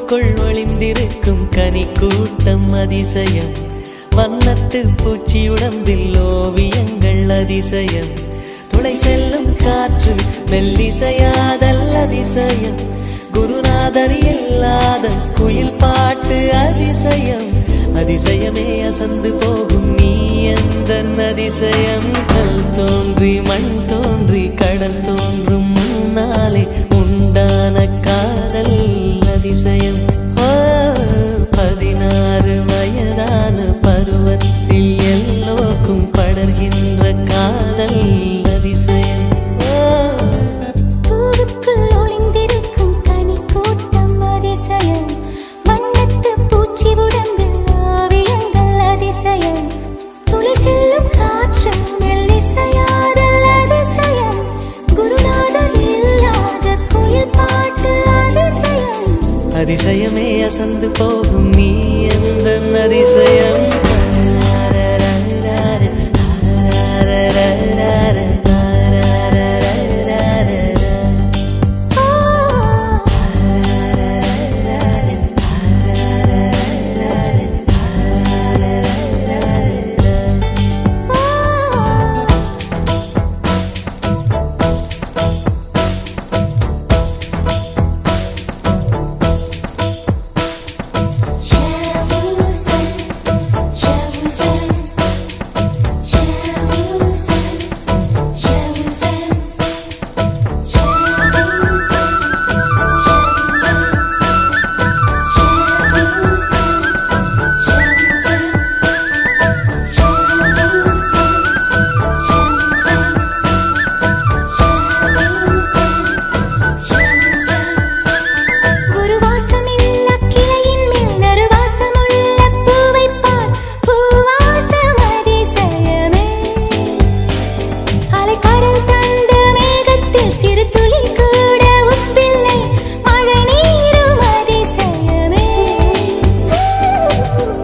பூவுக்குள் ஒளிந்திருக்கும் கனி கூட்டம் அதிசயம். வண்ணத்து பூச்சி உடம்பில் ஓவியங்கள் அதிசயம். துளை செல்லும் காற்று மெல்லிசையாதல் அதிசயம். குருநாதர் இல்லாத குயில் பாட்டு அதிசயம். அதிசயமே அசந்து போகும் நீ எந்த அதிசயம். கல் தோன்றி மண் தோன்றி கடல் தோன்றும் முன்னாலே உண்டான காதல் அதிசயம். 16 வயதான பருவத்தில் எல்லோருக்கும் படர்கின்ற காதல் அதிசயம். பூவுக்குள் ஒளிந்திருக்கும் கனி கூட்டம் அதிசயம். வண்ணத்து பூச்சி உடம்பில் ஓவியங்கள் அதிசயம். துளி செல்லும் காற்று மெல்லிசையாதல் அதிசயம். குருநாதர் இல்லாத குயில் பாட்டு அதிசயம். அதிசயமே அசந்து போகும் நீ எந்த அதிசயம்.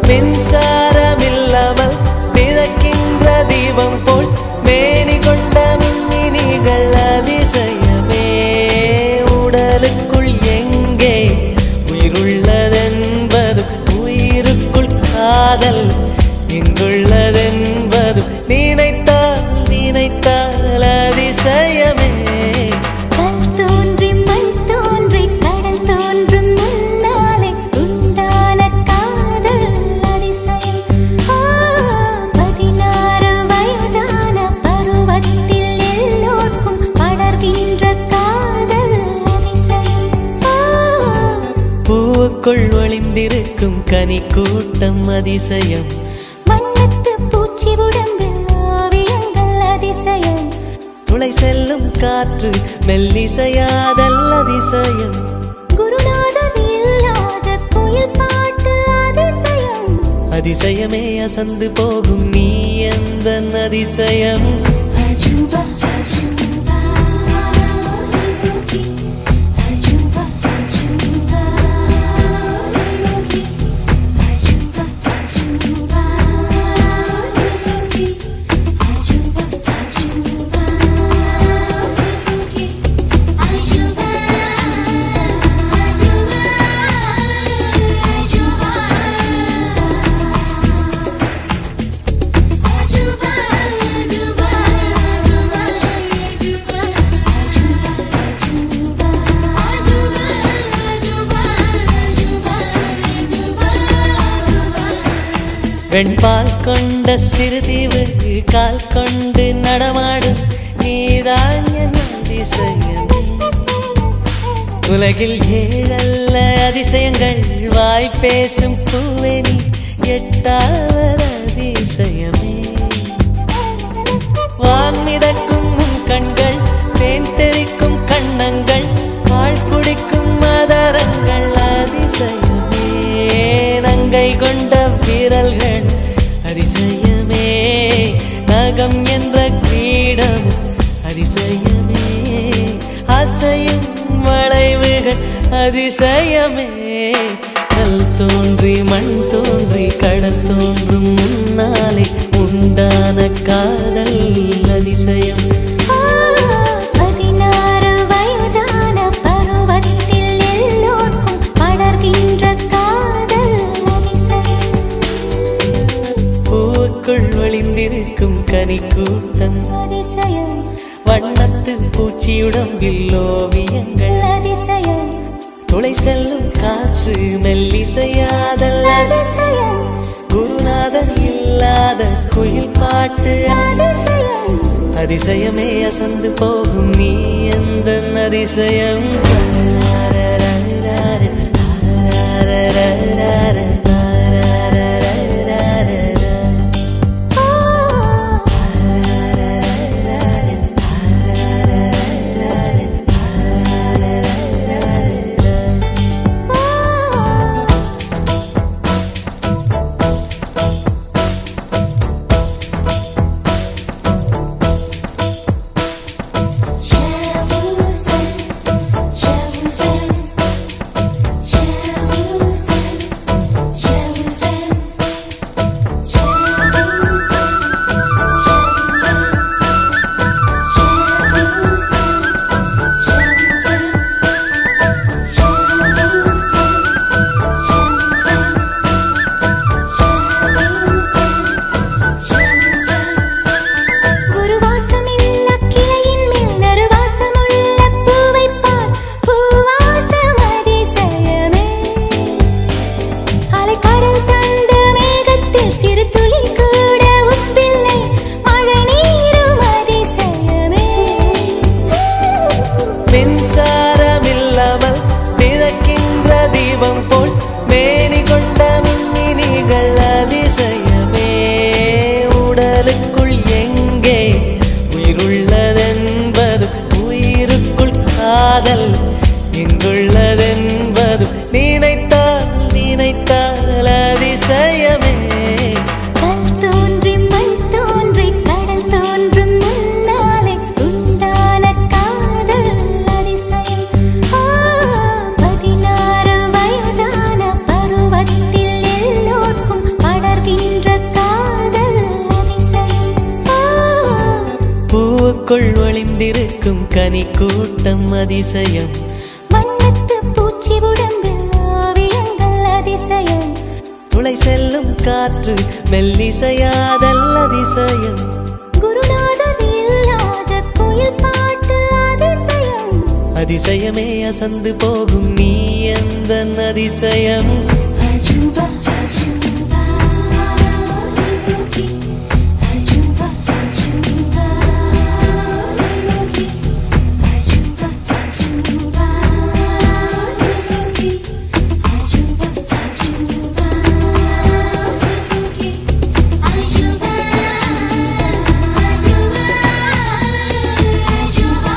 மின்சாரமில்லாமல் மிதக்கின்ற தீபம் போல் மேனி கொண்ட மின்மினிகள் அதிசயமே. உடலுக்குள் எங்கே உயிருள்ளதென்பது உயிருக்குள் காதல் எங்குள்ளதென்பது நினைத்தால் நினைத்தால் அதிசயமே. பூவுக்குள் ஒளிந்திருக்கும் கனி கூட்டம் அதிசயம். வண்ணத்து பூச்சி உடம்பில் ஓவியங்கள் அதிசயம். துளை செல்லும் காற்று மெல்லிசையாதல் அதிசயம். குருநாதர் இல்லாத குயில் பாட்டு அதிசயம். அதிசயமே அசந்து போகும் நீ எந்த அதிசயம். அஜூபா வெண்பால் கொண்ட சிறுதீவு கால் கொண்டு நடமாடும் நீதான் என் அதிசயம். உலகில் 7 அதிசயங்கள் வாய் பேசும் பூவே நீ 8வது அதிசயமே. வான் மிதக்கும் கண்கள் தேன் தெறிக்கும் கண்ணங்கள் பால் குடிக்கும் மதரங்கள் அதிசயமே. நங்கை கொண்ட விரல்கள் அதிசயமே. நகம் என்ற கிரீடம் அதிசயமே. அசையும் வளைவுகள் அதிசயமே. கல் தோன்றி மண் தோன்றி கடல் தோன்றும் முன்னாலே உண்டான காதல் அதிசயம். 16 வயதான பருவத்தில் எல்லோருக்கும் படர்கின்ற கனி கூட்டம் அதிசயம் வண்ணத்து பூச்சியுடம்பில் ஓவியங்கள் அதிசயம் துளை செல்லும் காற்று மெல்லிசையாதல் அதிசயம் குருநாதன் இல்லாத குயில் பாட்டு அதிசயம் அதிசயமே அசந்து போகும் நீ எந்த அதிசயம் மின்சாரமில்லாமல் மிதக்கின்ற தீபம் போல் மேனி கொண்ட மின்மினிகள் அதிசயமே உடலுக்குள் எங்கே உயிருள்ளதென்பது உயிருக்குள் காதல் எங்குள்ளதென்பது நினைத்தால் நினைத்தால் அதிசயமே கல் தோன்றி மண் தோன்றி கடல் தோன்றும் முன்னாலே உண்டான காதல் அதிசயம் 16 வயதான பருவத்தில் எல்லோர்க்கும் படர்கின்ற காதல் அதிசயம் பூவுக்குள் ஒளிந்திருக்கும் கனி கூட்டம் அதிசயம் வண்ணத்து பூச்சி உடம்பில் ஓவியங்கள் அதிசயம் துளை செல்லும் காற்று மெல்லிசையாதல் அதிசயம் குருநாதன் இல்லாத குயில் பாட்டு அதிசயம் அதிசயமே அசந்து போகும் நீ எந்த அதிசயம் அஜூபா அஜூபா அஜூபா அஜூபா அஜூபா அஜூபா அஜூபா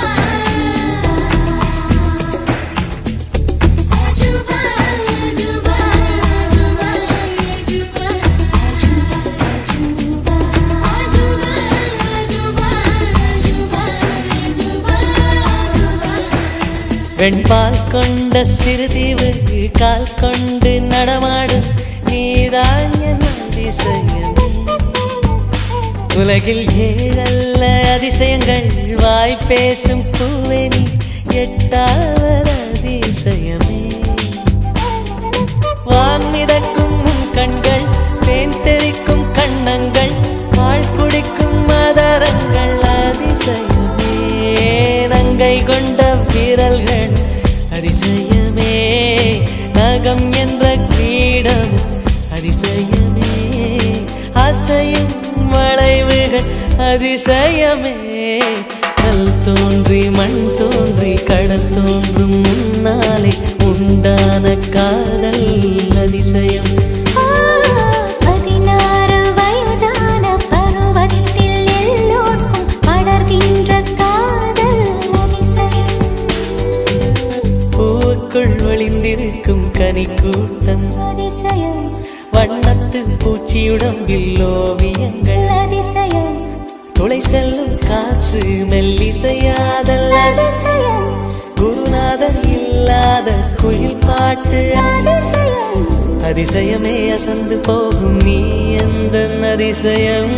வெண்பால் கொண்ட சிறுதீவு கால் கொண்டு நடமாடும் நீதான் என் அதிசயம் உலகில் 7 அதிசயங்கள் வாய் பேசும் பூவே நீ 8வது அதிசயமே வான் மிதக்கும் உன் கண்கள் தேன் தெறிக்கும் கண்ணங்கள் பால் குடிக்கும் மதரங்கள் அதிசயமே நங்கை கொண்ட விரல்கள் அதிசயமே நகம் என்ற கிரீடம் அதிசயமே அசையும் வளைவுகள் அதிசயமே கல் தோன்றி மண் தோன்றி கடல் தோன்றும் முன்னாலே உண்டான காதல் அதிசயம் 16 வயதான பருவத்தில் எல்லோர்க்கும் படர்கின்ற காதல் அதிசயம் பூவுக்குள் ஒளிந்திருக்கும் கனி கூட்டம் அதிசயம் வண்ணத்து பூச்சியுடம்பில் ஓவியங்கள் அதிசயம் துளை செல்லும் காற்று மெல்லிசையாதல் அதிசயம் குருநாதன் இல்லாத குயில் பாட்டு அதிசயம் அதிசயமே அசந்து போகும் நீ எந்த அதிசயம்